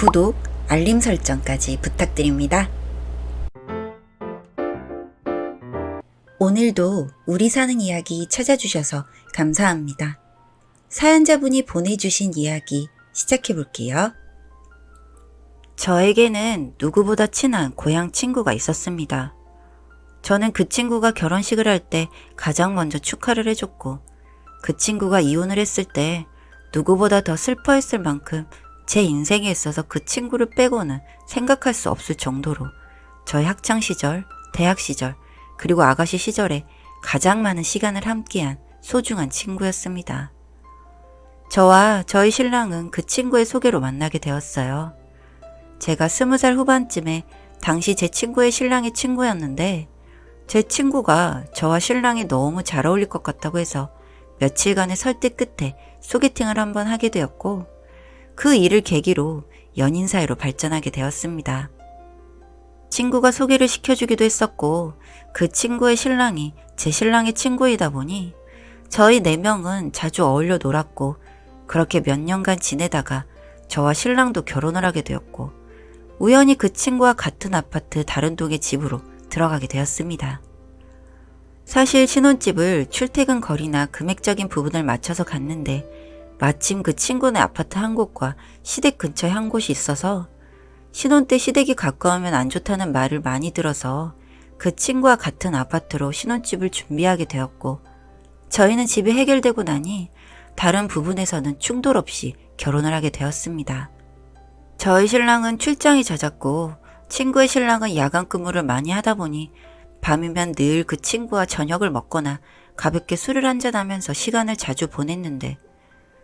구독, 알림 설정까지 부탁드립니다. 오늘도 우리 사는 이야기 찾아주셔서 감사합니다. 사연자분이 보내주신 이야기 시작해볼게요. 저에게는 누구보다 친한 고향 친구가 있었습니다. 저는 그 친구가 결혼식을 할 때 가장 먼저 축하를 해줬고, 그 친구가 이혼을 했을 때 누구보다 더 슬퍼했을 만큼 제 인생에 있어서 그 친구를 빼고는 생각할 수 없을 정도로 저의 학창시절, 대학시절, 그리고 아가씨 시절에 가장 많은 시간을 함께한 소중한 친구였습니다. 저와 저희 신랑은 그 친구의 소개로 만나게 되었어요. 제가 20살 후반쯤에 당시 제 친구의 신랑의 친구였는데, 제 친구가 저와 신랑이 너무 잘 어울릴 것 같다고 해서 며칠간의 설득 끝에 소개팅을 한번 하게 되었고, 그 일을 계기로 연인 사이로 발전하게 되었습니다. 친구가 소개를 시켜주기도 했었고, 그 친구의 신랑이 제 신랑의 친구이다 보니 저희 4명은 자주 어울려 놀았고, 그렇게 몇 년간 지내다가 저와 신랑도 결혼을 하게 되었고, 우연히 그 친구와 같은 아파트 다른 동의 집으로 들어가게 되었습니다. 사실 신혼집을 출퇴근 거리나 금액적인 부분을 맞춰서 갔는데, 마침 그 친구네 아파트 한 곳과 시댁 근처에 한 곳이 있어서 신혼 때 시댁이 가까우면 안 좋다는 말을 많이 들어서 그 친구와 같은 아파트로 신혼집을 준비하게 되었고, 저희는 집이 해결되고 나니 다른 부분에서는 충돌 없이 결혼을 하게 되었습니다. 저희 신랑은 출장이 잦았고, 친구의 신랑은 야간 근무를 많이 하다 보니 밤이면 늘 그 친구와 저녁을 먹거나 가볍게 술을 한잔하면서 시간을 자주 보냈는데,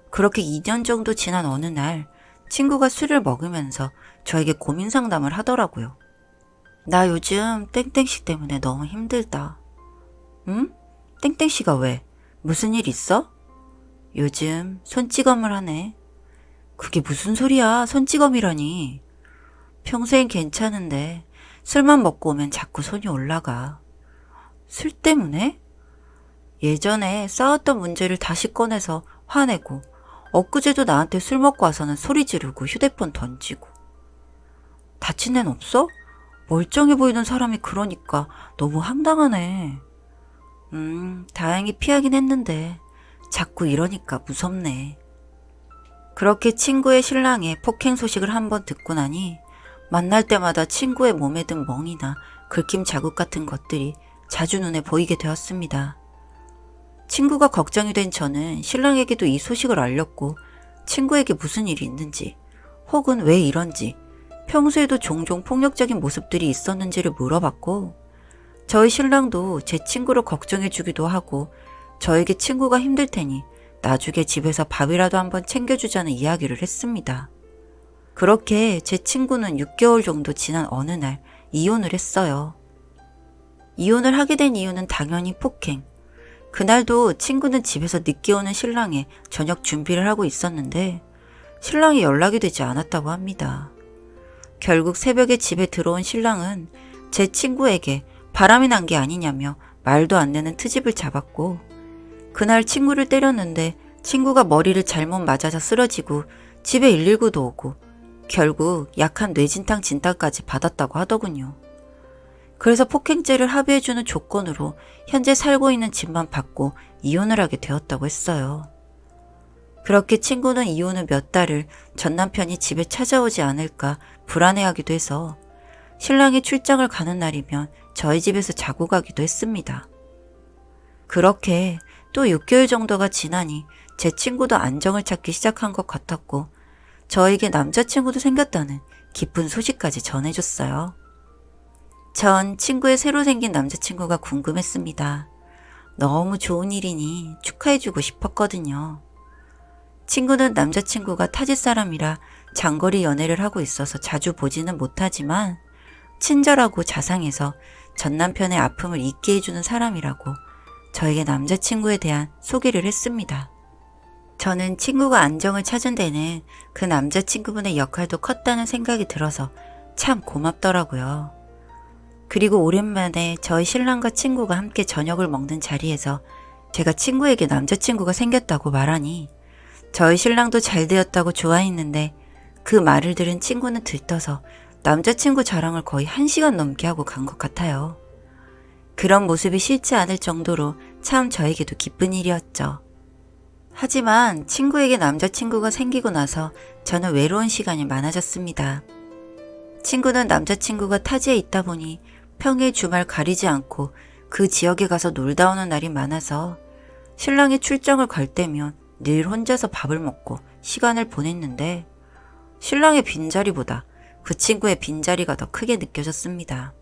그렇게 2년 정도 지난 어느 날 친구가 술을 먹으면서 저에게 고민 상담을 하더라고요. 나 요즘 땡땡씨 때문에 너무 힘들다. 응? 땡땡씨가 왜? 무슨 일 있어? 요즘 손찌검을 하네. 그게 무슨 소리야? 손찌검이라니. 평소엔 괜찮은데 술만 먹고 오면 자꾸 손이 올라가. 술 때문에? 예전에 싸웠던 문제를 다시 꺼내서 화내고, 엊그제도 나한테 술 먹고 와서는 소리 지르고 휴대폰 던지고. 다친 데는 없어? 멀쩡해 보이는 사람이 그러니까 너무 황당하네. 다행히 피하긴 했는데 자꾸 이러니까 무섭네. 그렇게 친구의 신랑의 폭행 소식을 한번 듣고 나니 만날 때마다 친구의 몸에 든 멍이나 긁힘 자국 같은 것들이 자주 눈에 보이게 되었습니다. 친구가 걱정이 된 저는 신랑에게도 이 소식을 알렸고, 친구에게 무슨 일이 있는지, 혹은 왜 이런지, 평소에도 종종 폭력적인 모습들이 있었는지를 물어봤고, 저희 신랑도 제 친구를 걱정해주기도 하고, 저에게 친구가 힘들 테니 나중에 집에서 밥이라도 한번 챙겨주자는 이야기를 했습니다. 그렇게 제 친구는 6개월 정도 지난 어느 날 이혼을 했어요. 이혼을 하게 된 이유는 당연히 폭행. 그날도 친구는 집에서 늦게 오는 신랑의 저녁 준비를 하고 있었는데 신랑이 연락이 되지 않았다고 합니다. 결국 새벽에 집에 들어온 신랑은 제 친구에게 바람이 난 게 아니냐며 말도 안 되는 트집을 잡았고, 그날 친구를 때렸는데 친구가 머리를 잘못 맞아서 쓰러지고 집에 119도 오고 결국 약한 뇌진탕 진단까지 받았다고 하더군요. 그래서 폭행죄를 합의해주는 조건으로 현재 살고 있는 집만 받고 이혼을 하게 되었다고 했어요. 그렇게 친구는 이혼 후 몇 달을 전 남편이 집에 찾아오지 않을까 불안해하기도 해서 신랑이 출장을 가는 날이면 저희 집에서 자고 가기도 했습니다. 그렇게 또 6개월 정도가 지나니 제 친구도 안정을 찾기 시작한 것 같았고, 저에게 남자친구도 생겼다는 기쁜 소식까지 전해줬어요. 전 친구의 새로 생긴 남자친구가 궁금했습니다. 너무 좋은 일이니 축하해주고 싶었거든요. 친구는 남자친구가 타지 사람이라 장거리 연애를 하고 있어서 자주 보지는 못하지만 친절하고 자상해서 전 남편의 아픔을 잊게 해주는 사람이라고 저에게 남자친구에 대한 소개를 했습니다. 저는 친구가 안정을 찾은 데는 그 남자친구분의 역할도 컸다는 생각이 들어서 참 고맙더라고요. 그리고 오랜만에 저희 신랑과 친구가 함께 저녁을 먹는 자리에서 제가 친구에게 남자친구가 생겼다고 말하니 저희 신랑도 잘 되었다고 좋아했는데 그 말을 들은 친구는 들떠서 남자친구 자랑을 거의 1시간 넘게 하고 간 것 같아요. 그런 모습이 싫지 않을 정도로 참 저에게도 기쁜 일이었죠. 하지만 친구에게 남자친구가 생기고 나서 저는 외로운 시간이 많아졌습니다. 친구는 남자친구가 타지에 있다 보니 평일 주말 가리지 않고 그 지역에 가서 놀다 오는 날이 많아서 신랑이 출장을 갈 때면 늘 혼자서 밥을 먹고 시간을 보냈는데 신랑의 빈자리보다 그 친구의 빈자리가 더 크게 느껴졌습니다.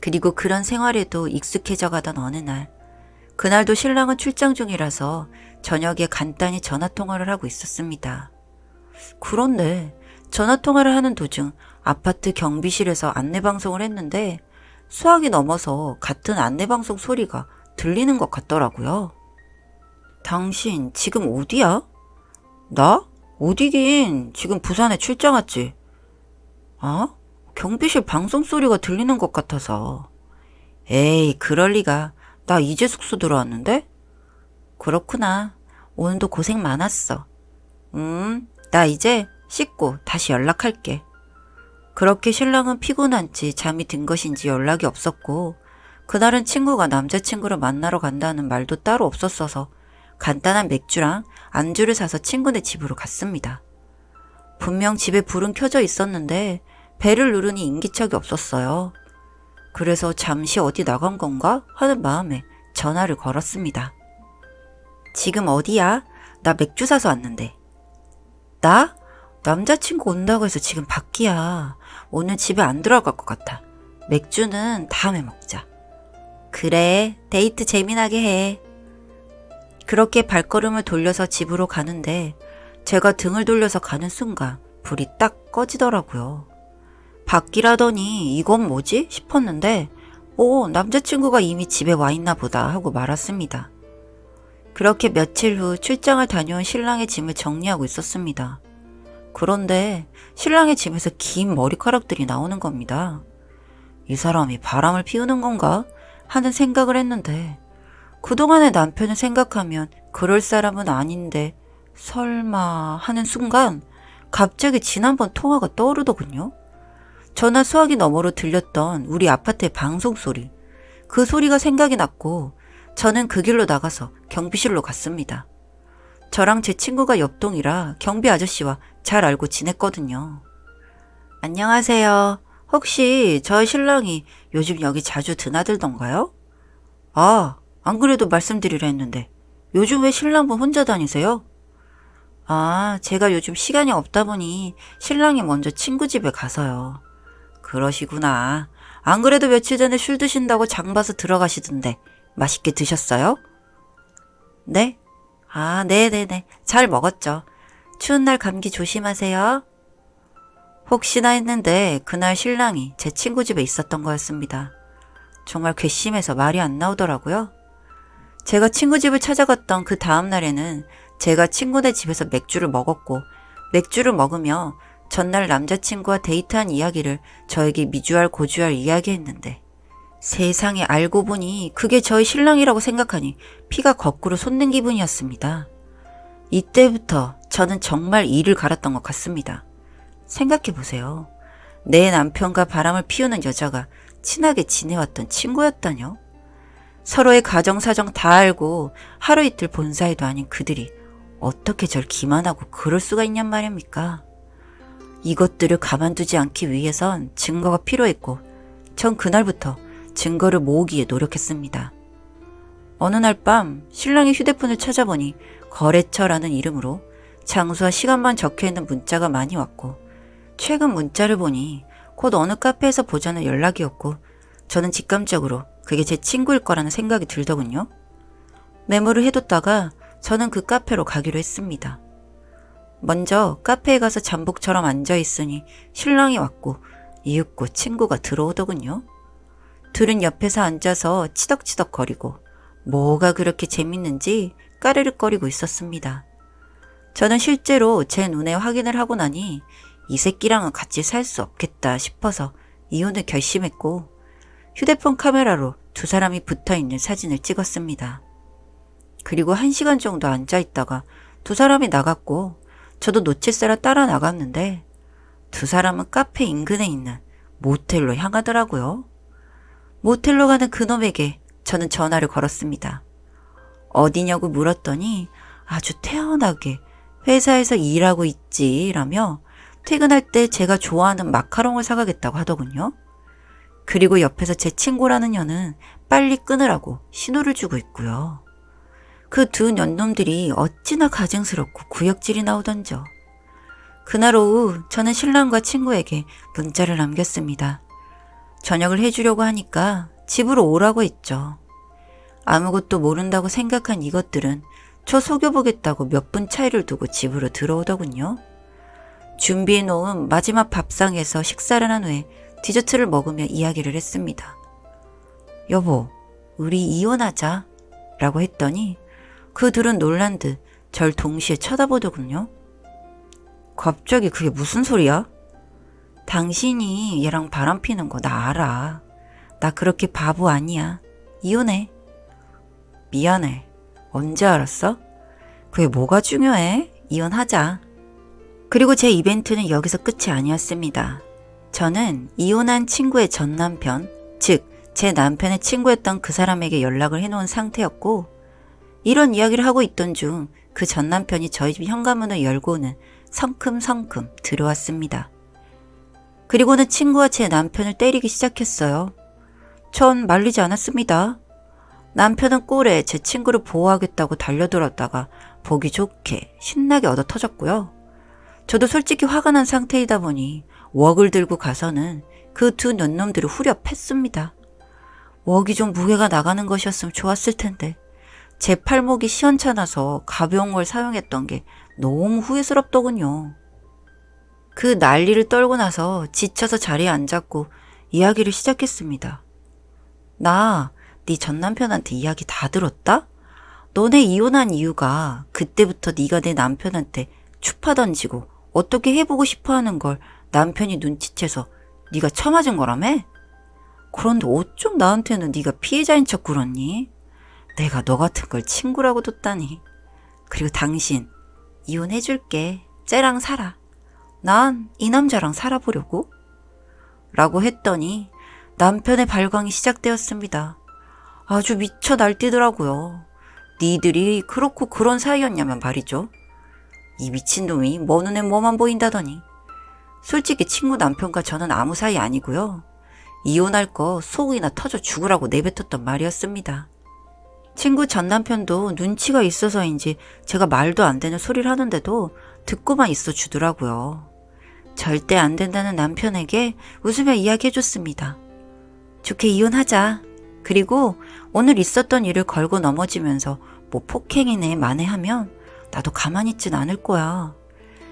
그리고 그런 생활에도 익숙해져 가던 어느 날, 그날도 신랑은 출장 중이라서 저녁에 간단히 전화통화를 하고 있었습니다. 그런데 전화통화를 하는 도중 아파트 경비실에서 안내방송을 했는데 수학이 넘어서 같은 안내방송 소리가 들리는 것 같더라고요. 당신 지금 어디야? 나? 어디긴 지금 부산에 출장 왔지. 아? 경비실 방송 소리가 들리는 것 같아서. 에이, 그럴 리가. 나 이제 숙소 들어왔는데? 그렇구나. 오늘도 고생 많았어. 나 이제 씻고 다시 연락할게. 그렇게 신랑은 피곤한지 잠이 든 것인지 연락이 없었고 그날은 친구가 남자친구를 만나러 간다는 말도 따로 없었어서 간단한 맥주랑 안주를 사서 친구네 집으로 갔습니다. 분명 집에 불은 켜져 있었는데 벨을 누르니 인기척이 없었어요. 그래서 잠시 어디 나간 건가 하는 마음에 전화를 걸었습니다. 지금 어디야? 나 맥주 사서 왔는데. 나? 남자친구 온다고 해서 지금 밖이야. 오늘 집에 안 들어갈 것 같아. 맥주는 다음에 먹자. 그래, 데이트 재미나게 해. 그렇게 발걸음을 돌려서 집으로 가는데 제가 등을 돌려서 가는 순간 불이 딱 꺼지더라고요. 밖이라더니 이건 뭐지? 싶었는데 남자친구가 이미 집에 와 있나 보다 하고 말았습니다. 그렇게 며칠 후 출장을 다녀온 신랑의 짐을 정리하고 있었습니다. 그런데 신랑의 짐에서 긴 머리카락들이 나오는 겁니다. 이 사람이 바람을 피우는 건가? 하는 생각을 했는데 그동안의 남편을 생각하면 그럴 사람은 아닌데 설마 하는 순간 갑자기 지난번 통화가 떠오르더군요. 전화 수화기 너머로 들렸던 우리 아파트의 방송 소리. 그 소리가 생각이 났고 저는 그 길로 나가서 경비실로 갔습니다. 저랑 제 친구가 옆동이라 경비 아저씨와 잘 알고 지냈거든요. 안녕하세요. 혹시 저희 신랑이 요즘 여기 자주 드나들던가요? 아, 안 그래도 말씀드리려 했는데 요즘 왜 신랑분 혼자 다니세요? 아, 제가 요즘 시간이 없다 보니 신랑이 먼저 친구 집에 가서요. 그러시구나. 안 그래도 며칠 전에 술 드신다고 장 봐서 들어가시던데 맛있게 드셨어요? 네? 아, 네네네. 잘 먹었죠. 추운 날 감기 조심하세요. 혹시나 했는데 그날 신랑이 제 친구 집에 있었던 거였습니다. 정말 괘씸해서 말이 안 나오더라고요. 제가 친구 집을 찾아갔던 그 다음 날에는 제가 친구네 집에서 맥주를 먹었고 맥주를 먹으며 전날 남자친구와 데이트한 이야기를 저에게 미주알 고주알 이야기했는데 세상에 알고 보니 그게 저희 신랑이라고 생각하니 피가 거꾸로 솟는 기분이었습니다. 이때부터 저는 정말 이를 갈았던 것 같습니다. 생각해보세요. 내 남편과 바람을 피우는 여자가 친하게 지내왔던 친구였다뇨? 서로의 가정사정 다 알고 하루 이틀 본 사이도 아닌 그들이 어떻게 절 기만하고 그럴 수가 있냔 말입니까? 이것들을 가만두지 않기 위해선 증거가 필요했고 전 그날부터 증거를 모으기에 노력했습니다. 어느 날 밤 신랑의 휴대폰을 찾아보니 거래처라는 이름으로 장소와 시간만 적혀있는 문자가 많이 왔고 최근 문자를 보니 곧 어느 카페에서 보자는 연락이었고 저는 직감적으로 그게 제 친구일 거라는 생각이 들더군요. 메모를 해뒀다가 저는 그 카페로 가기로 했습니다. 먼저 카페에 가서 잠복처럼 앉아있으니 신랑이 왔고 이윽고 친구가 들어오더군요. 둘은 옆에서 앉아서 치덕치덕거리고 뭐가 그렇게 재밌는지 까르륵거리고 있었습니다. 저는 실제로 제 눈에 확인을 하고 나니 이 새끼랑은 같이 살 수 없겠다 싶어서 이혼을 결심했고 휴대폰 카메라로 두 사람이 붙어있는 사진을 찍었습니다. 그리고 1시간 정도 앉아있다가 두 사람이 나갔고 저도 노치세라 따라 나갔는데 두 사람은 카페 인근에 있는 모텔로 향하더라고요. 모텔로 가는 그놈에게 저는 전화를 걸었습니다. 어디냐고 물었더니 아주 태연하게 회사에서 일하고 있지라며 퇴근할 때 제가 좋아하는 마카롱을 사가겠다고 하더군요. 그리고 옆에서 제 친구라는 년은 빨리 끊으라고 신호를 주고 있고요. 그 두 년놈들이 어찌나 가증스럽고 구역질이 나오던져. 그날 오후 저는 신랑과 친구에게 문자를 남겼습니다. 저녁을 해주려고 하니까 집으로 오라고 했죠. 아무것도 모른다고 생각한 이것들은 저 속여보겠다고 몇 분 차이를 두고 집으로 들어오더군요. 준비해놓은 마지막 밥상에서 식사를 한 후에 디저트를 먹으며 이야기를 했습니다. 여보, 우리 이혼하자 라고 했더니 그 둘은 놀란 듯 절 동시에 쳐다보더군요. 갑자기 그게 무슨 소리야? 당신이 얘랑 바람 피는 거 나 알아. 나 그렇게 바보 아니야. 이혼해. 미안해. 언제 알았어? 그게 뭐가 중요해? 이혼하자. 그리고 제 이벤트는 여기서 끝이 아니었습니다. 저는 이혼한 친구의 전 남편, 즉 제 남편의 친구였던 그 사람에게 연락을 해놓은 상태였고, 이런 이야기를 하고 있던 중 그 전 남편이 저희 집 현관문을 열고는 성큼성큼 들어왔습니다. 그리고는 친구와 제 남편을 때리기 시작했어요. 전 말리지 않았습니다. 남편은 꼴에 제 친구를 보호하겠다고 달려들었다가 보기 좋게 신나게 얻어 터졌고요. 저도 솔직히 화가 난 상태이다 보니 웍을 들고 가서는 그 두 년놈들을 후려 팼습니다. 웍이 좀 무게가 나가는 것이었으면 좋았을 텐데 제 팔목이 시원찮아서 가벼운 걸 사용했던 게 너무 후회스럽더군요. 그 난리를 떨고 나서 지쳐서 자리에 앉았고 이야기를 시작했습니다. 나 네 전 남편한테 이야기 다 들었다? 너네 이혼한 이유가 그때부터 네가 내 남편한테 추파 던지고 어떻게 해보고 싶어하는 걸 남편이 눈치채서 네가 처맞은 거라며? 그런데 어쩜 나한테는 네가 피해자인 척 굴었니? 내가 너 같은 걸 친구라고 뒀다니. 그리고 당신 이혼해줄게. 쟤랑 살아. 난 이 남자랑 살아보려고. 라고 했더니 남편의 발광이 시작되었습니다. 아주 미쳐 날뛰더라고요. 니들이 그렇고 그런 사이였냐면 말이죠. 이 미친놈이 뭐 눈에 뭐만 보인다더니. 솔직히 친구 남편과 저는 아무 사이 아니고요. 이혼할 거 속이나 터져 죽으라고 내뱉었던 말이었습니다. 친구 전 남편도 눈치가 있어서인지 제가 말도 안 되는 소리를 하는데도 듣고만 있어 주더라고요. 절대 안 된다는 남편에게 웃으며 이야기해줬습니다. 좋게 이혼하자. 그리고 오늘 있었던 일을 걸고 넘어지면서 뭐 폭행이네 만회하면 나도 가만히 있진 않을 거야.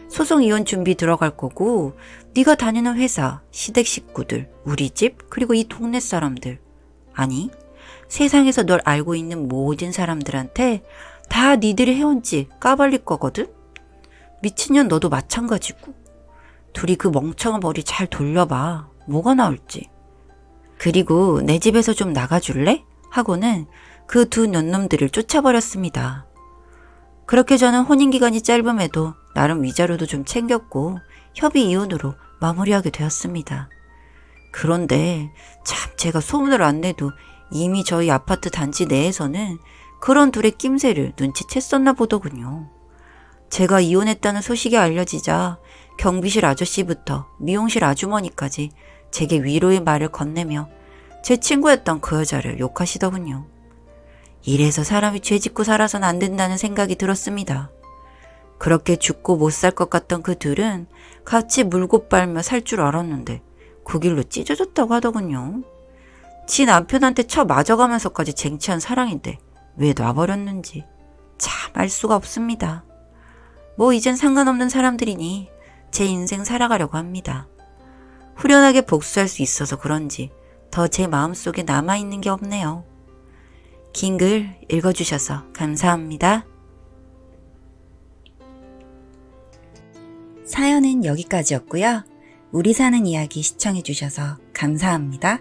소송 이혼 준비 들어갈 거고 네가 다니는 회사, 시댁 식구들, 우리 집, 그리고 이 동네 사람들, 아니 세상에서 널 알고 있는 모든 사람들한테 다 니들이 해온 지 까발릴 거거든? 미친년 너도 마찬가지고. 둘이 그 멍청한 머리 잘 돌려봐. 뭐가 나올지. 그리고 내 집에서 좀 나가줄래? 하고는 그 두 년놈들을 쫓아버렸습니다. 그렇게 저는 혼인기간이 짧음에도 나름 위자료도 좀 챙겼고 협의 이혼으로 마무리하게 되었습니다. 그런데 참 제가 소문을 안 내도 이미 저희 아파트 단지 내에서는 그런 둘의 낌새를 눈치챘었나 보더군요. 제가 이혼했다는 소식이 알려지자 경비실 아저씨부터 미용실 아주머니까지 제게 위로의 말을 건네며 제 친구였던 그 여자를 욕하시더군요. 이래서 사람이 죄 짓고 살아선 안 된다는 생각이 들었습니다. 그렇게 죽고 못 살 것 같던 그 둘은 같이 물고 빨며 살 줄 알았는데 그 길로 찢어졌다고 하더군요. 지 남편한테 쳐 맞아가면서까지 쟁취한 사랑인데 왜 놔버렸는지 참 알 수가 없습니다. 뭐 이젠 상관없는 사람들이니 제 인생 살아가려고 합니다. 후련하게 복수할 수 있어서 그런지 더 제 마음속에 남아있는 게 없네요. 긴 글 읽어주셔서 감사합니다. 사연은 여기까지였고요. 우리 사는 이야기 시청해주셔서 감사합니다.